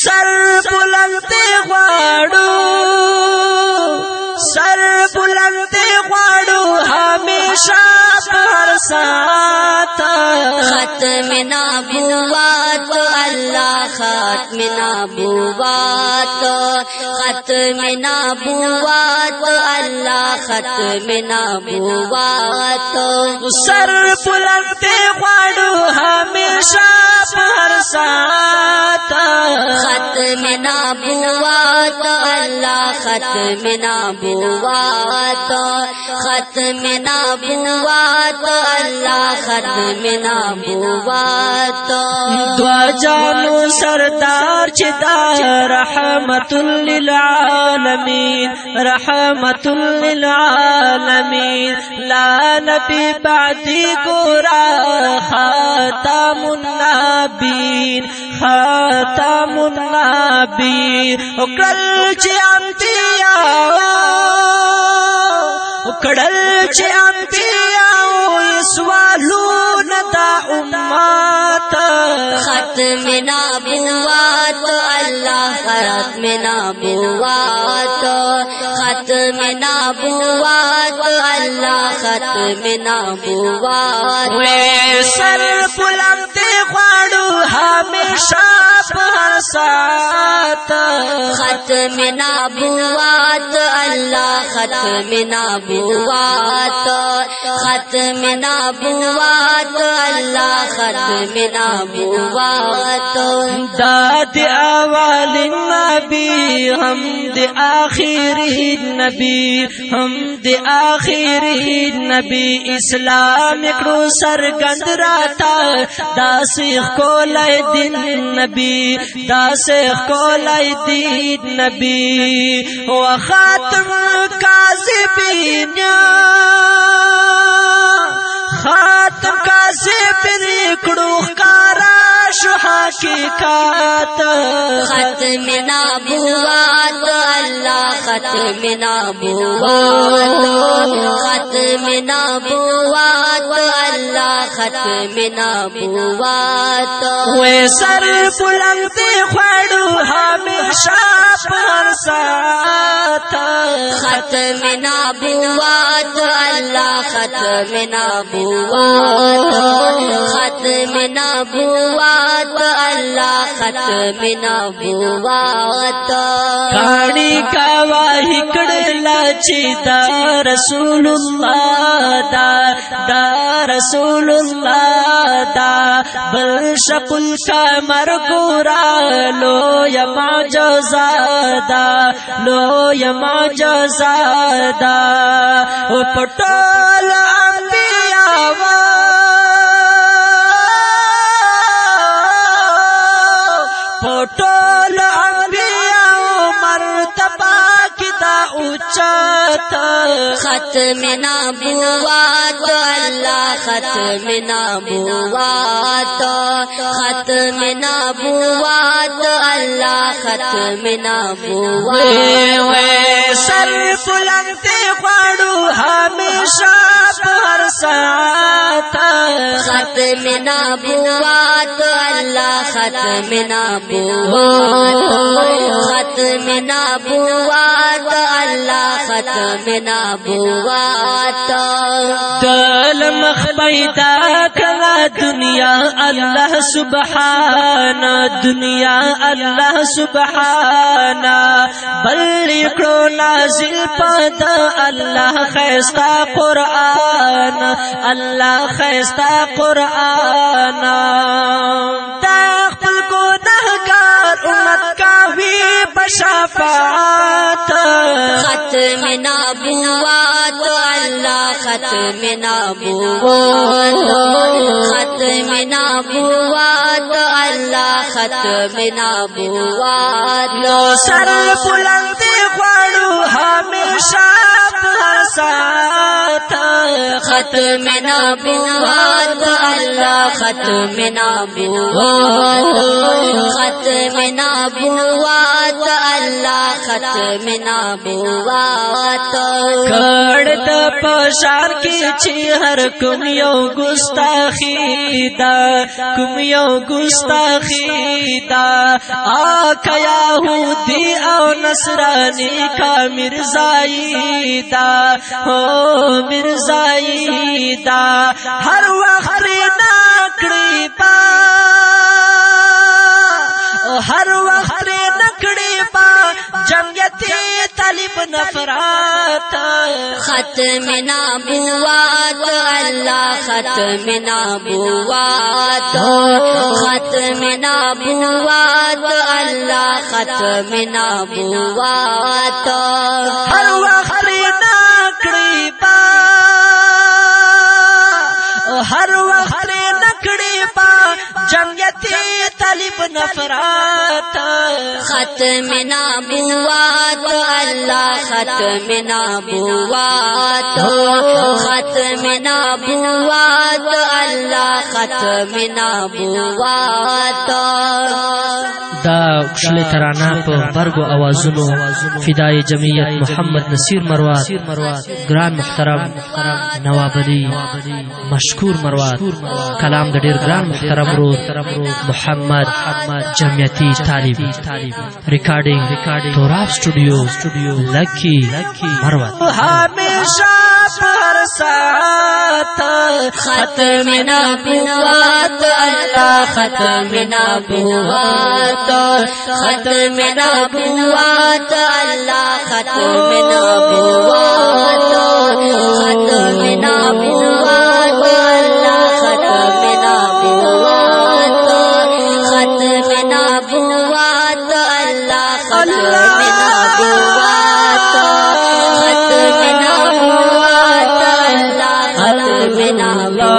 Sir बुलंदे ख्वाड़ू, sir बुलंदे ख्वाड़ू हमेशा हर साथ। खत्म नबुव्वत अल्लाह खत्म नबुव्वत, खत्म नबुव्वत अल्लाह खत्म नबुव्वत। सर बुलंदे ख्वाड़ू हमेशा हर साथ। खत्म नबुव्वत अल्लाह खत्म नबुव्वत, खत्म नबुव्वत अल्लाह खत्म नबुव्वत। द्वाजानु सरदार चिदा रहमतुल लिल आलमीन, रहमतुल लिल आलमीन। ला नबी बादी गोरा खातामुन नबीन, खातामुन नबीन। उकड़ल चे अंबिया, उकड़ल चे अंबिया इसवालू नदा उम्मत। खत्म नबुव्वत अल्लाह खत्म नबुव्वत, खत्म नबुव्वत अल्लाह खत्म नबुव्वत। वे सर बुलंदे ख्वाड़ू हमेशा हर साथ। खत्म नबुव्वत अल्लाह खत्म नबुव्वत, खत्म नबुव्वत अल्लाह खत्म नबुव्वत। दाद अवाली नबी हमद आखिरी नबी, हमद आखिरी नबी। इस्लाम को सरगंद राता दासिख को लय दिन नबी, दासिख को लय दिन नबी। व खातम काज़िबीन, खातम काज़िबीन कुड़ुकारा हकीकत। खत्म नबुव्वत अल्लाह खत्म नबुव्वत, खत्म नबुव्वत अल्लाह खत्म नबुव्वत। वे सर बुलंदे ख्वाड़ू हमेशा हर साथ। खत्म नबुव्वत अल्लाह खत्म नबुव्वत, खत्म नबुव्वत अल्लाह खत्म नबुव्वत। कानी गवाही कड़ला चिदा रसूलुल्लाह दा, दा रसूलुल्लाह दा। बल शकुल का मरगुरा लो यमा जोजादा, लो यमा जोजादा। ओ पटोल अंबिया पटोल अंबिया मर्तबा किदा उच्चत। खत्म नबुव्वत अल्लाह खत्म नबुव्वत, खत्म नबुव्वत अल्लाह खत्म नबुव्वत। वे सर बुलंदे ख्वाड़ू हमेशा हर साथ। खत्म नबुव्वत अल्लाह खत्म नबुव्वत, खत्म नबुव्वत अल्लाह खत्म नबुव्वत। दल मखबैदा कला दुनिया अल्लाह सुबहाना, दुनिया अल्लाह सुबहाना। बल्लिकड़ो नाजिल पदा अल्लाह खैस्ता कुरान, अल्लाह खैस्ता कुरान। ताक़ुल गुनहगार उम्मत का भी बशाफात। खत्म नबुव्वत अल्लाह खत्म नबुव्वत, खत्म नबुव्वत अल्लाह खत्म नबुव्वत। सर बुलंदे ख्वाड़ू हमेशा हर साथ। खत्म नबुव्वत अल्लाह खत्म नबुव्वत, खत्म नबुव्वत अल्लाह खत्म नबुव्वत। कड़त पशार की चिहर कुमियो गुस्ताखीदा, कुमियो गुस्ताखीदा। که یهودی او نصرانی کا مرزایی دا ہو مرزایی دا ہر وقت نکڑی پا ہر وقت نکڑی پا جنگیتی طالب نفرات ختم نبوات اللہ ختم نبوات ختم نبوات اللہ ختم نبوات ہر وقت نکڑی پا ہر وقت نکڑی پا جنگیتی طالب نفرات ختم نبوات اللہ ختم نبوات ختم نبوات اللہ ختم نبوات دا کشل ترانه په برګو اوازونو فدای جمعیت محمد نصیر مروات ګران محترم نواب علي مشکور مروات کلام د ډیر ګران محترم رو محمد جمعیتی طالب ریکارډینګ توراب سټوډیو لکی مروات همیشه پر ساعت ختم نبوات اللہ ختم نبوات ختم نبوات اللہ ختم نبوات ختم نبوات اللہ ختم نبوات ختم نبوات اللہ ختم نبوات ختم نبوات اللہ ختم نبوات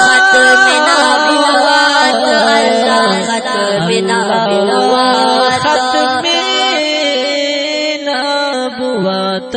ختم نبوات اللہ ختم نبوات ختم نبوات